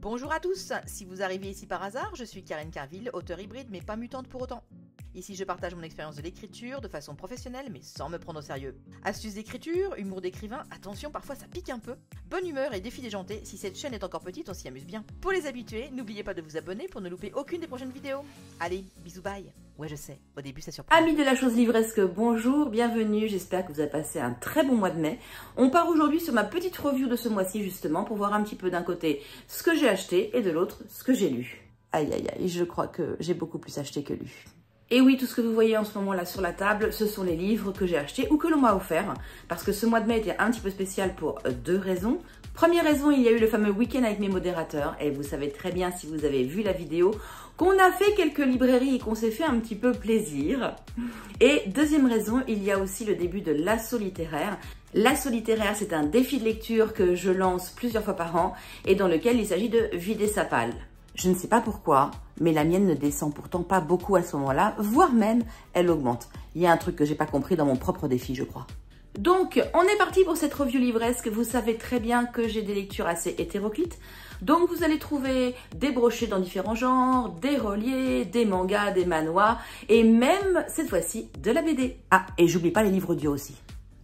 Bonjour à tous, si vous arrivez ici par hasard, je suis Karine Carville, auteure hybride mais pas mutante pour autant. Ici je partage mon expérience de l'écriture de façon professionnelle mais sans me prendre au sérieux. Astuces d'écriture, humour d'écrivain, attention parfois ça pique un peu. Bonne humeur et défi déjanté, si cette chaîne est encore petite on s'y amuse bien. Pour les habitués, n'oubliez pas de vous abonner pour ne louper aucune des prochaines vidéos. Allez, bisous bye. Ouais je sais, au début ça surprend. Amis de la chose livresque, bonjour, bienvenue, j'espère que vous avez passé un très bon mois de mai. On part aujourd'hui sur ma petite review de ce mois-ci justement pour voir un petit peu d'un côté ce que j'ai acheté et de l'autre ce que j'ai lu. Aïe aïe aïe, je crois que j'ai beaucoup plus acheté que lu. Et oui, tout ce que vous voyez en ce moment là sur la table, ce sont les livres que j'ai achetés ou que l'on m'a offert. Parce que ce mois de mai était un petit peu spécial pour deux raisons. Première raison, il y a eu le fameux week-end avec mes modérateurs. Et vous savez très bien, si vous avez vu la vidéo, qu'on a fait quelques librairies et qu'on s'est fait un petit peu plaisir. Et deuxième raison, il y a aussi le début de l'assaut littéraire. L'assaut littéraire, c'est un défi de lecture que je lance plusieurs fois par an et dans lequel il s'agit de vider sa palle. Je ne sais pas pourquoi, mais la mienne ne descend pourtant pas beaucoup à ce moment-là, voire même elle augmente. Il y a un truc que j'ai pas compris dans mon propre défi, je crois. Donc, on est parti pour cette review livresque. Vous savez très bien que j'ai des lectures assez hétéroclites. Donc, vous allez trouver des brochets dans différents genres, des reliés, des mangas, des manhwas et même, cette fois-ci, de la BD. Ah, et j'oublie pas les livres audio aussi.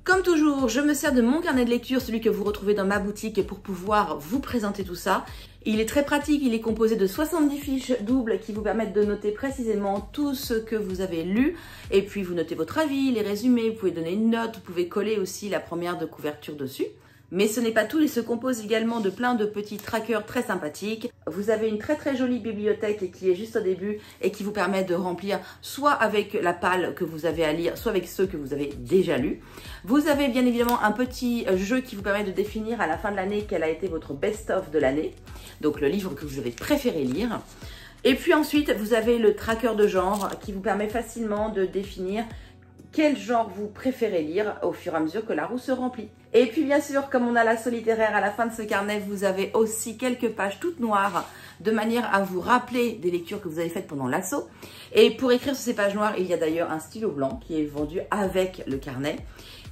Comme toujours, je me sers de mon carnet de lecture, celui que vous retrouvez dans ma boutique pour pouvoir vous présenter tout ça. Il est très pratique, il est composé de 70 fiches doubles qui vous permettent de noter précisément tout ce que vous avez lu. Et puis vous notez votre avis, les résumés, vous pouvez donner une note, vous pouvez coller aussi la première de couverture dessus. Mais ce n'est pas tout, il se compose également de plein de petits trackers très sympathiques. Vous avez une très jolie bibliothèque qui est juste au début et qui vous permet de remplir soit avec la palle que vous avez à lire, soit avec ceux que vous avez déjà lus. Vous avez bien évidemment un petit jeu qui vous permet de définir à la fin de l'année quel a été votre best-of de l'année. Donc le livre que vous avez préféré lire. Et puis ensuite, vous avez le tracker de genre qui vous permet facilement de définir quel genre vous préférez lire au fur et à mesure que la roue se remplit. Et puis bien sûr, comme on a l'assaut littéraire à la fin de ce carnet, vous avez aussi quelques pages toutes noires de manière à vous rappeler des lectures que vous avez faites pendant l'assaut. Et pour écrire sur ces pages noires, il y a d'ailleurs un stylo blanc qui est vendu avec le carnet.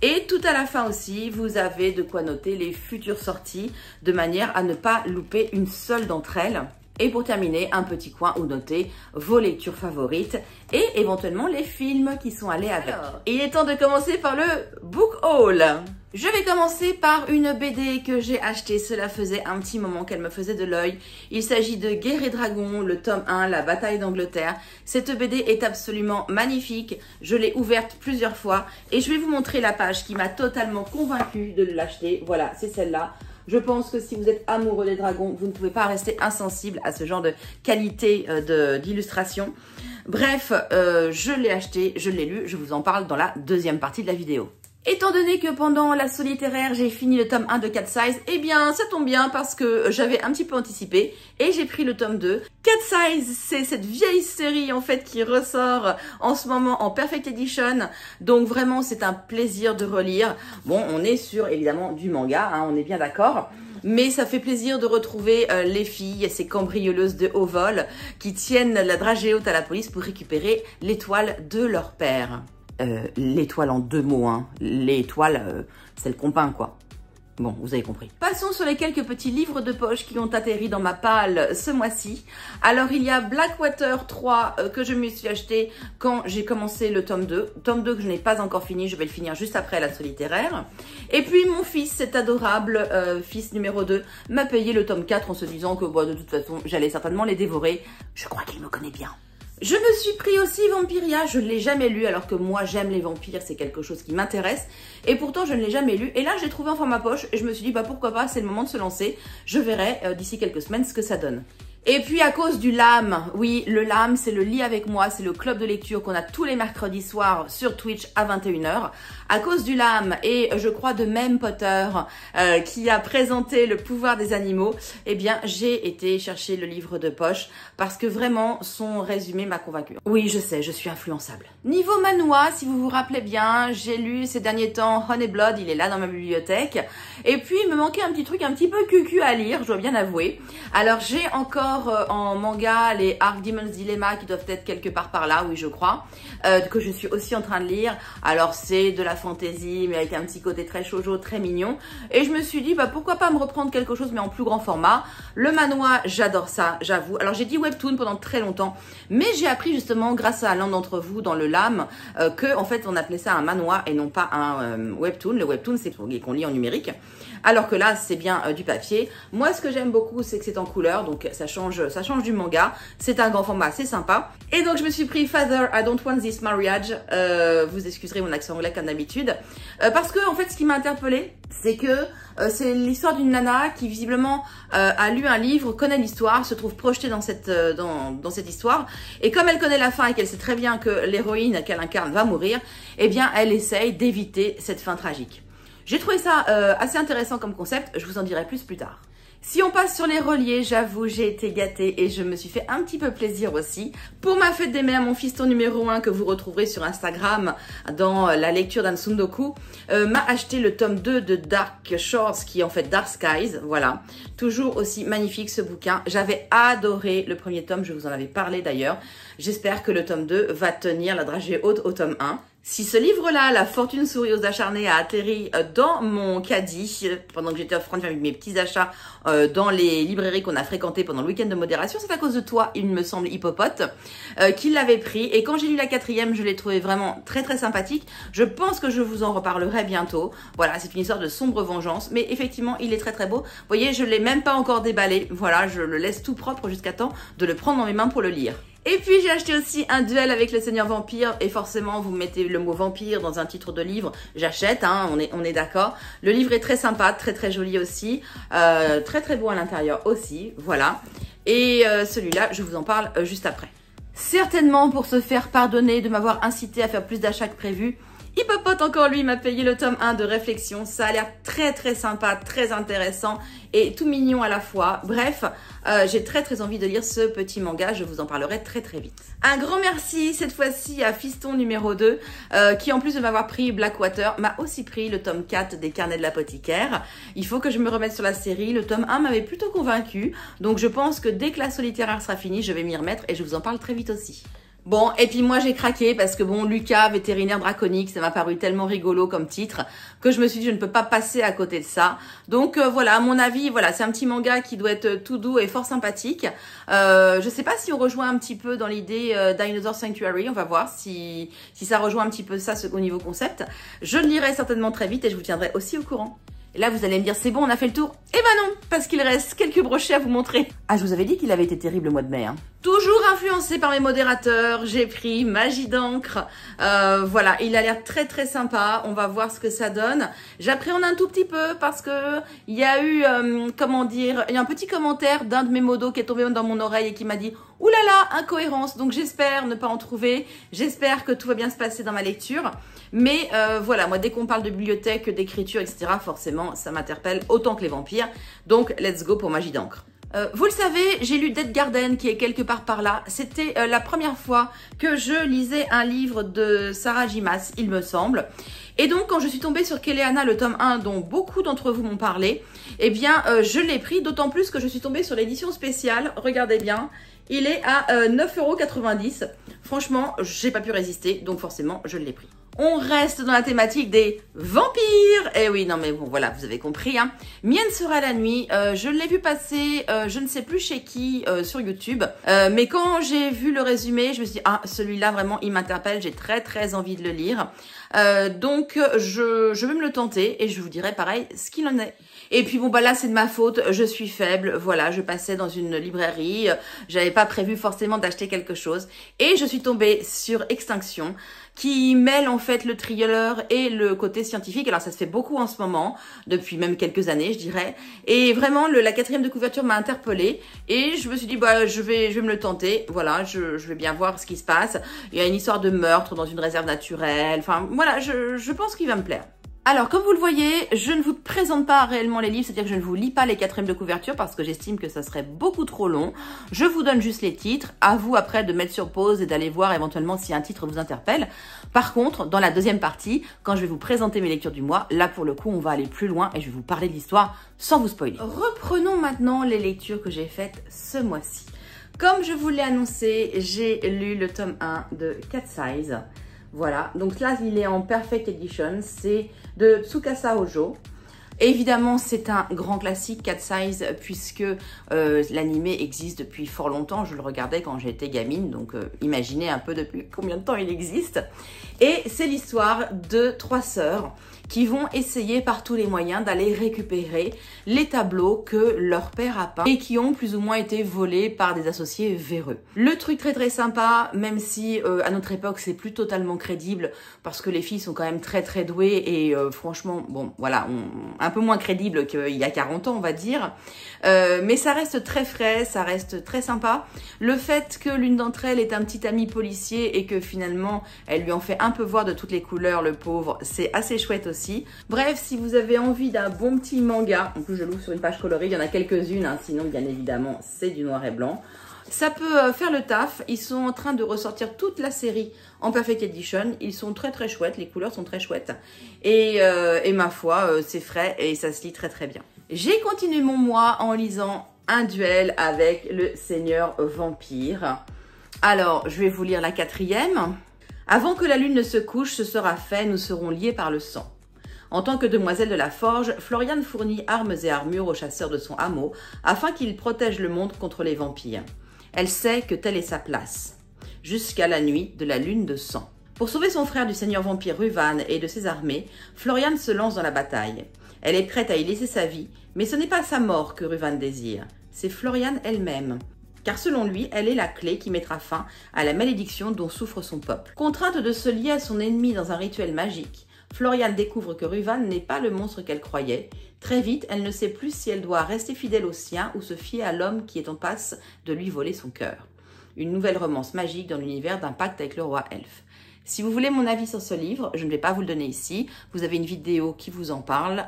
Et tout à la fin aussi, vous avez de quoi noter les futures sorties de manière à ne pas louper une seule d'entre elles. Et pour terminer, un petit coin où noter vos lectures favorites et éventuellement les films qui sont allés avec. Alors, il est temps de commencer par le book haul. Je vais commencer par une BD que j'ai achetée. Cela faisait un petit moment qu'elle me faisait de l'œil. Il s'agit de Guerre et Dragons, le tome 1, La bataille d'Angleterre. Cette BD est absolument magnifique. Je l'ai ouverte plusieurs fois et je vais vous montrer la page qui m'a totalement convaincue de l'acheter. Voilà, c'est celle-là. Je pense que si vous êtes amoureux des dragons, vous ne pouvez pas rester insensible à ce genre de qualité d'illustration. Bref, je l'ai acheté, je l'ai lu, je vous en parle dans la deuxième partie de la vidéo. Étant donné que pendant l'assaut littéraire, j'ai fini le tome 1 de Cat Size, eh bien ça tombe bien parce que j'avais un petit peu anticipé et j'ai pris le tome 2. Cat Size, c'est cette vieille série en fait qui ressort en ce moment en Perfect Edition. Donc vraiment c'est un plaisir de relire. Bon, on est sur évidemment du manga, hein, on est bien d'accord. Mais ça fait plaisir de retrouver les filles, ces cambrioleuses de haut vol qui tiennent la dragée haute à la police pour récupérer l'étoile de leur père. L'étoile en deux mots, hein. L'étoile, c'est le compas, quoi. Bon, vous avez compris. Passons sur les quelques petits livres de poche qui ont atterri dans ma palle ce mois-ci. Alors, il y a Blackwater 3 que je me suis acheté quand j'ai commencé le tome 2. Tome 2 que je n'ai pas encore fini, je vais le finir juste après l'assaut littéraire. Et puis, mon fils, cet adorable fils numéro 2, m'a payé le tome 4 en se disant que bon, de toute façon, j'allais certainement les dévorer. Je crois qu'il me connaît bien. Je me suis pris aussi Vampiria, je ne l'ai jamais lu alors que moi j'aime les vampires, c'est quelque chose qui m'intéresse et pourtant je ne l'ai jamais lu et là je l'ai trouvé en format poche et je me suis dit bah pourquoi pas, c'est le moment de se lancer, je verrai d'ici quelques semaines ce que ça donne. Et puis à cause du LAM, oui le LAM c'est le lit avec moi, c'est le club de lecture qu'on a tous les mercredis soirs sur Twitch à 21h. À cause du LAM et je crois de Même Potter qui a présenté le pouvoir des animaux, eh bien j'ai été chercher le livre de poche parce que vraiment son résumé m'a convaincue. Oui je sais, je suis influençable. Niveau manhwa, si vous vous rappelez bien, j'ai lu ces derniers temps Honey Blood, il est là dans ma bibliothèque. Et puis il me manquait un petit truc un petit peu cucu à lire, je dois bien avouer. Alors j'ai encore j'adore en manga les Arc Demon's Dilemma qui doivent être quelque part par là, oui je crois, que je suis aussi en train de lire. Alors c'est de la fantasy mais avec un petit côté très shoujo, très mignon. Et je me suis dit bah pourquoi pas me reprendre quelque chose mais en plus grand format. Le manhwa, j'adore ça, j'avoue. Alors j'ai dit webtoon pendant très longtemps, mais j'ai appris justement grâce à l'un d'entre vous dans le LAM que en fait on appelait ça un manhwa et non pas un webtoon. Le webtoon c'est qu'on lit en numérique. Alors que là, c'est bien du papier. Moi, ce que j'aime beaucoup, c'est que c'est en couleur. Donc, ça change du manga. C'est un grand format, c'est sympa. Et donc, je me suis pris Father, I Don't Want This Marriage. Vous excuserez mon accent anglais comme d'habitude. Parce que, en fait, ce qui m'a interpellée, c'est que c'est l'histoire d'une nana qui, visiblement, a lu un livre, connaît l'histoire, se trouve projetée dans cette histoire. Et comme elle connaît la fin et qu'elle sait très bien que l'héroïne qu'elle incarne va mourir, eh bien, elle essaye d'éviter cette fin tragique. J'ai trouvé ça assez intéressant comme concept, je vous en dirai plus tard. Si on passe sur les reliés, j'avoue, j'ai été gâtée et je me suis fait un petit peu plaisir aussi. Pour ma fête des mères, mon fiston numéro 1 que vous retrouverez sur Instagram dans la lecture d'un Tsundoku m'a acheté le tome 2 de Dark Shores qui est en fait Dark Skies, voilà. Toujours aussi magnifique ce bouquin. J'avais adoré le premier tome, je vous en avais parlé d'ailleurs. J'espère que le tome 2 va tenir la dragée haute au tome 1. Si ce livre-là, La fortune sourit aux acharnés, a atterri dans mon caddie pendant que j'étais en train de faire mes petits achats dans les librairies qu'on a fréquentées pendant le week-end de modération, c'est à cause de toi, il me semble, Hippopote, qui l'avait pris. Et quand j'ai lu la 4e, je l'ai trouvé vraiment très très sympathique. Je pense que je vous en reparlerai bientôt. Voilà, c'est une histoire de sombre vengeance, mais effectivement, il est très très beau. Vous voyez, je ne l'ai même pas encore déballé. Voilà, je le laisse tout propre jusqu'à temps de le prendre dans mes mains pour le lire. Et puis j'ai acheté aussi Un duel avec le Seigneur Vampire et forcément vous mettez le mot vampire dans un titre de livre, j'achète, hein, on est d'accord. Le livre est très sympa, très très joli aussi, très très beau à l'intérieur aussi, voilà. Et celui-là, je vous en parle juste après. Certainement pour se faire pardonner de m'avoir incité à faire plus d'achats que prévu, Hippopote encore lui m'a payé le tome 1 de Réflexion. Ça a l'air très très sympa, très intéressant et tout mignon à la fois. Bref, j'ai très très envie de lire ce petit manga, je vous en parlerai très très vite. Un grand merci cette fois-ci à Fiston numéro 2 qui en plus de m'avoir pris Blackwater m'a aussi pris le tome 4 des Carnets de l'apothicaire. Il faut que je me remette sur la série, le tome 1 m'avait plutôt convaincu, donc je pense que dès que la littéraire sera finie, je vais m'y remettre et je vous en parle très vite aussi. Bon, et puis moi j'ai craqué parce que bon, Lucas, vétérinaire draconique, ça m'a paru tellement rigolo comme titre que je me suis dit je ne peux pas passer à côté de ça. Donc voilà, à mon avis, voilà, c'est un petit manga qui doit être tout doux et fort sympathique. Je sais pas si on rejoint un petit peu dans l'idée Dinosaur Sanctuary, on va voir si ça rejoint un petit peu ça au niveau concept. Je le lirai certainement très vite et je vous tiendrai aussi au courant. Et là, vous allez me dire, c'est bon, on a fait le tour. Eh ben non, parce qu'il reste quelques brochets à vous montrer. Ah, je vous avais dit qu'il avait été terrible le mois de mai. Hein. Toujours influencé par mes modérateurs, j'ai pris Magie d'encre. Voilà, il a l'air très très sympa. On va voir ce que ça donne. J'appréhende un tout petit peu parce que il y a eu, comment dire, il y a un petit commentaire d'un de mes modos qui est tombé dans mon oreille et qui m'a dit « Ouh là là, incohérence !» Donc j'espère ne pas en trouver. J'espère que tout va bien se passer dans ma lecture. Mais voilà, moi dès qu'on parle de bibliothèque, d'écriture, etc., forcément, ça m'interpelle autant que les vampires. Donc, let's go pour Magie d'encre. Vous le savez, j'ai lu Dead Garden qui est quelque part par là. C'était la première fois que je lisais un livre de Sarah J. Maas, il me semble. Et donc, quand je suis tombée sur Kéléana, le tome 1, dont beaucoup d'entre vous m'ont parlé, eh bien, je l'ai pris, d'autant plus que je suis tombée sur l'édition spéciale. Regardez bien, il est à 9,90 €. Franchement, j'ai pas pu résister, donc forcément, je l'ai pris. On reste dans la thématique des vampires. Eh oui, non mais bon, voilà, vous avez compris. Hein. Mienne sera la nuit. Je l'ai vu passer, je ne sais plus chez qui, sur YouTube. Mais quand j'ai vu le résumé, je me suis dit, ah, celui-là, vraiment, il m'interpelle. J'ai très, très envie de le lire. Donc, je vais me le tenter et je vous dirai pareil ce qu'il en est. Et puis bon, bah là, c'est de ma faute. Je suis faible. Voilà, je passais dans une librairie. J'avais pas prévu forcément d'acheter quelque chose. Et je suis tombée sur Extinction, qui mêle en fait le thriller et le côté scientifique. Alors ça se fait beaucoup en ce moment, depuis même quelques années je dirais. Et vraiment la 4e de couverture m'a interpellée et je me suis dit bah je vais me le tenter. Voilà, je vais bien voir ce qui se passe. Il y a une histoire de meurtre dans une réserve naturelle. Enfin voilà, je pense qu'il va me plaire. Alors, comme vous le voyez, je ne vous présente pas réellement les livres, c'est-à-dire que je ne vous lis pas les quatrièmes de couverture parce que j'estime que ça serait beaucoup trop long. Je vous donne juste les titres, à vous après de mettre sur pause et d'aller voir éventuellement si un titre vous interpelle. Par contre, dans la deuxième partie, quand je vais vous présenter mes lectures du mois, là pour le coup, on va aller plus loin et je vais vous parler de l'histoire sans vous spoiler. Reprenons maintenant les lectures que j'ai faites ce mois-ci. Comme je vous l'ai annoncé, j'ai lu le tome 1 de Cat Size. Voilà, donc là, il est en Perfect Edition, c'est de Tsukasa Hojo. Évidemment, c'est un grand classique, Cat Size, puisque l'animé existe depuis fort longtemps. Je le regardais quand j'étais gamine, donc imaginez un peu depuis combien de temps il existe. Et c'est l'histoire de 3 sœurs qui vont essayer par tous les moyens d'aller récupérer les tableaux que leur père a peints et qui ont plus ou moins été volés par des associés véreux. Le truc très sympa, même si à notre époque c'est plus totalement crédible parce que les filles sont quand même très douées et franchement, bon voilà, un peu moins crédible qu'il y a 40 ans on va dire, mais ça reste très frais, ça reste très sympa. Le fait que l'une d'entre elles est un petit ami policier et que finalement elle lui en fait un peu voir de toutes les couleurs, le pauvre, c'est assez chouette aussi. Bref, si vous avez envie d'un bon petit manga, en plus je l'ouvre sur une page colorée, il y en a quelques-unes, hein, sinon bien évidemment c'est du noir et blanc. Ça peut faire le taf, ils sont en train de ressortir toute la série en Perfect Edition, ils sont très chouettes, les couleurs sont très chouettes et ma foi c'est frais et ça se lit très bien. J'ai continué mon mois en lisant Un duel avec le Seigneur Vampire. Alors je vais vous lire la 4e. Avant que la lune ne se couche, ce sera fait, nous serons liés par le sang. En tant que demoiselle de la forge, Floriane fournit armes et armures aux chasseurs de son hameau afin qu'ils protègent le monde contre les vampires. Elle sait que telle est sa place. Jusqu'à la nuit de la lune de sang. Pour sauver son frère du seigneur vampire Ruvan et de ses armées, Floriane se lance dans la bataille. Elle est prête à y laisser sa vie, mais ce n'est pas sa mort que Ruvan désire. C'est Floriane elle-même. Car selon lui, elle est la clé qui mettra fin à la malédiction dont souffre son peuple. Contrainte de se lier à son ennemi dans un rituel magique, Floriane découvre que Ruvan n'est pas le monstre qu'elle croyait. Très vite, elle ne sait plus si elle doit rester fidèle au sien ou se fier à l'homme qui est en passe de lui voler son cœur. Une nouvelle romance magique dans l'univers d'un pacte avec le roi elfe. Si vous voulez mon avis sur ce livre, je ne vais pas vous le donner ici. Vous avez une vidéo qui vous en parle,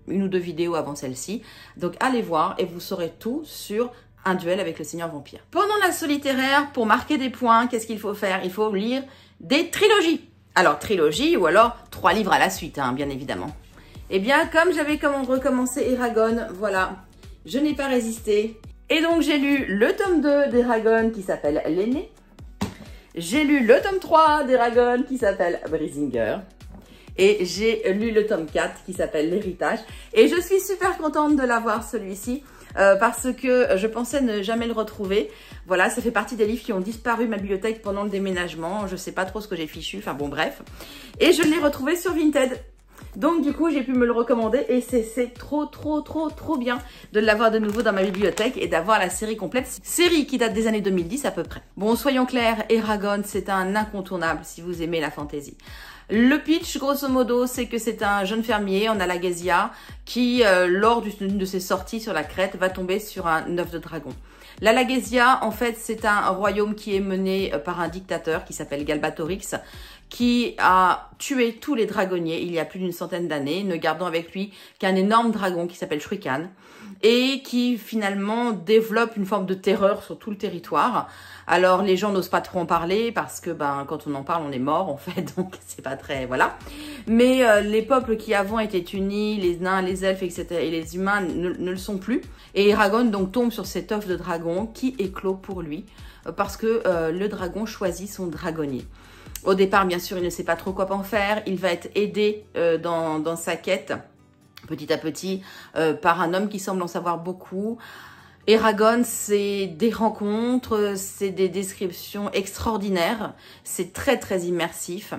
une ou 2 vidéos avant celle-ci. Donc allez voir et vous saurez tout sur Un duel avec le Seigneur Vampire. Pendant l'assaut littéraire, pour marquer des points, qu'est-ce qu'il faut faire? Il faut lire des trilogies. Alors, trilogie ou alors 3 livres à la suite, hein, bien évidemment. Eh bien, comme j'avais recommencé Eragon, voilà, je n'ai pas résisté. Et donc, j'ai lu le tome 2 d'Eragon qui s'appelle L'aîné. J'ai lu le tome 3 d'Eragon qui s'appelle Brisinger. Et j'ai lu le tome 4 qui s'appelle L'héritage. Et je suis super contente de l'avoir celui-ci. Parce que je pensais ne jamais le retrouver. Voilà, ça fait partie des livres qui ont disparu de ma bibliothèque pendant le déménagement. Je sais pas trop ce que j'ai fichu, enfin bon bref. Et je l'ai retrouvé sur Vinted. Donc du coup, j'ai pu me le recommander et c'est trop bien de l'avoir de nouveau dans ma bibliothèque et d'avoir la série complète. Série qui date des années 2010 à peu près. Bon, soyons clairs, Eragon, c'est un incontournable si vous aimez la fantasy. Le pitch, grosso modo, c'est que c'est un jeune fermier en Alagasia qui, lors d'une de ses sorties sur la crête, va tomber sur un œuf de dragon. L'Alagasia, en fait, c'est un royaume qui est mené par un dictateur qui s'appelle Galbatorix, qui a tué tous les dragonniers il y a plus d'une centaine d'années, ne gardant avec lui qu'un énorme dragon qui s'appelle Shrikan, et qui finalement développe une forme de terreur sur tout le territoire. Alors les gens n'osent pas trop en parler parce que quand on en parle on est mort en fait, donc c'est pas très voilà. Mais les peuples qui avant étaient unis, les nains, les elfes, etc. et les humains ne le sont plus. Et Eragon donc tombe sur cet œuf de dragon qui éclot pour lui parce que le dragon choisit son dragonnier. Au départ, bien sûr, il ne sait pas trop quoi en faire. Il va être aidé dans sa quête, petit à petit, par un homme qui semble en savoir beaucoup. Eragon, c'est des rencontres, c'est des descriptions extraordinaires. C'est très immersif.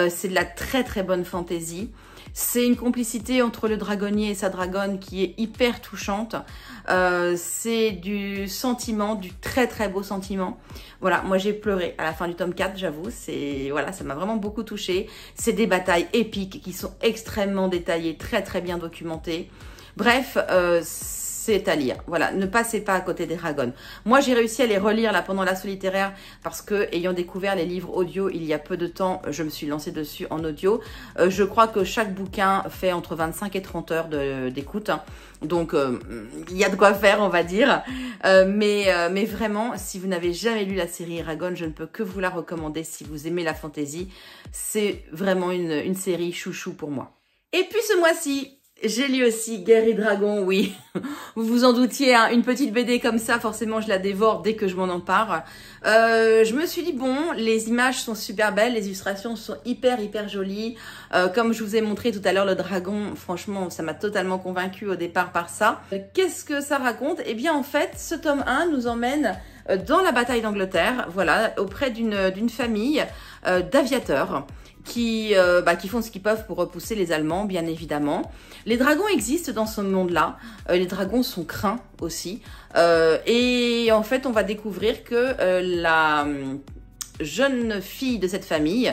C'est de la très bonne fantaisie. C'est une complicité entre le dragonnier et sa dragonne qui est hyper touchante. C'est du sentiment, du très beau sentiment. Voilà, moi j'ai pleuré à la fin du tome 4, j'avoue. Voilà, ça m'a vraiment beaucoup touchée. C'est des batailles épiques qui sont extrêmement détaillées, très bien documentées. Bref, c'est à lire. Voilà, ne passez pas à côté d'Eragon. Moi, j'ai réussi à les relire là pendant l'assaut littéraire parce que, ayant découvert les livres audio il y a peu de temps, je me suis lancée dessus en audio. Je crois que chaque bouquin fait entre 25 et 30 heures d'écoute. Donc, il y a de quoi faire, on va dire. Mais vraiment, si vous n'avez jamais lu la série Eragon, je ne peux que vous la recommander si vous aimez la fantasy. C'est vraiment une série chouchou pour moi. Et puis ce mois-ci, j'ai lu aussi Guerre et Dragons, oui. Vous vous en doutiez, hein, une petite BD comme ça, forcément je la dévore dès que je m'en empare. Je me suis dit, bon, les images sont super belles, les illustrations sont hyper jolies. Comme je vous ai montré tout à l'heure, le dragon, franchement, ça m'a totalement convaincue au départ par ça. Qu'est-ce que ça raconte? Eh bien, en fait, ce tome 1 nous emmène dans la bataille d'Angleterre, voilà, auprès d'une famille d'aviateurs qui font ce qu'ils peuvent pour repousser les Allemands, bien évidemment. Les dragons existent dans ce monde-là. Les dragons sont craints aussi. Et en fait, on va découvrir que la jeune fille de cette famille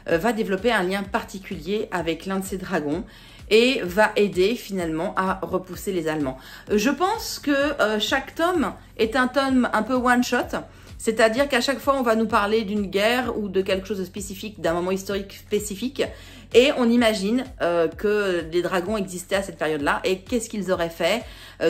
va développer un lien particulier avec l'un de ces dragons et va aider finalement à repousser les Allemands. Je pense que chaque tome est un tome un peu one-shot. C'est-à-dire qu'à chaque fois, on va nous parler d'une guerre ou de quelque chose de spécifique, d'un moment historique spécifique. Et on imagine que les dragons existaient à cette période-là. Et qu'est-ce qu'ils auraient fait?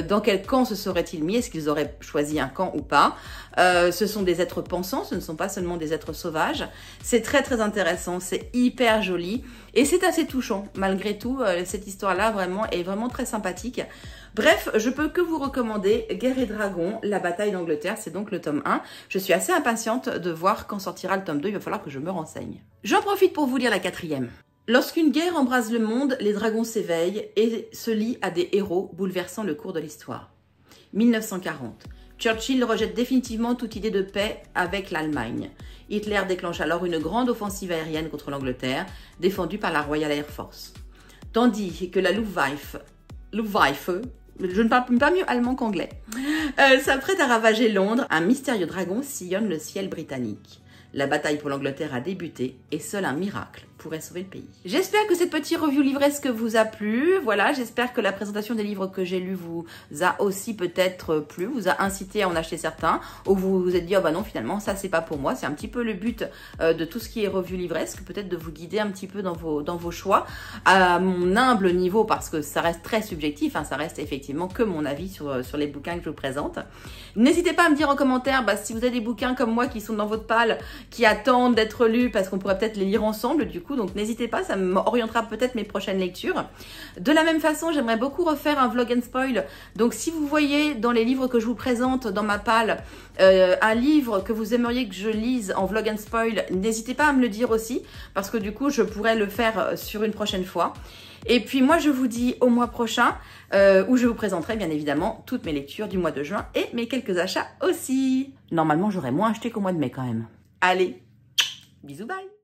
Dans quel camp se seraient-ils mis? Est-ce qu'ils auraient choisi un camp ou pas? Ce sont des êtres pensants, ce ne sont pas seulement des êtres sauvages. C'est très intéressant, c'est hyper joli. Et c'est assez touchant, malgré tout. Cette histoire-là est vraiment très sympathique. Bref, je peux que vous recommander Guerre et Dragons, la bataille d'Angleterre, c'est donc le tome 1. Je suis assez impatiente de voir quand sortira le tome 2, il va falloir que je me renseigne. J'en profite pour vous lire la 4e. Lorsqu'une guerre embrase le monde, les dragons s'éveillent et se lient à des héros bouleversant le cours de l'histoire. 1940. Churchill rejette définitivement toute idée de paix avec l'Allemagne. Hitler déclenche alors une grande offensive aérienne contre l'Angleterre, défendue par la Royal Air Force. Tandis que la Luftwaffe, je ne parle pas mieux allemand qu'anglais, s'apprête à ravager Londres, un mystérieux dragon sillonne le ciel britannique. La bataille pour l'Angleterre a débuté et seul un miracle pourrait sauver le pays. J'espère que cette petite review livresque vous a plu. Voilà, j'espère que la présentation des livres que j'ai lus vous a aussi peut-être plu, vous a incité à en acheter certains, ou vous vous êtes dit, oh bah non, finalement, ça c'est pas pour moi. C'est un petit peu le but de tout ce qui est revue livresque, peut-être de vous guider un petit peu dans vos choix, à mon humble niveau, parce que ça reste très subjectif, hein, ça reste effectivement que mon avis sur les bouquins que je vous présente. N'hésitez pas à me dire en commentaire si vous avez des bouquins comme moi qui sont dans votre palle, qui attendent d'être lus, parce qu'on pourrait peut-être les lire ensemble du coup, donc n'hésitez pas, ça m'orientera peut-être mes prochaines lectures. De la même façon, j'aimerais beaucoup refaire un vlog and spoil, donc si vous voyez dans les livres que je vous présente dans ma palle, un livre que vous aimeriez que je lise en vlog and spoil, n'hésitez pas à me le dire aussi, parce que du coup je pourrais le faire sur une prochaine fois. Et puis moi je vous dis au mois prochain, où je vous présenterai bien évidemment toutes mes lectures du mois de juin et mes quelques achats aussi. Normalement j'aurais moins acheté qu'au mois de mai quand même. Allez, bisous, bye!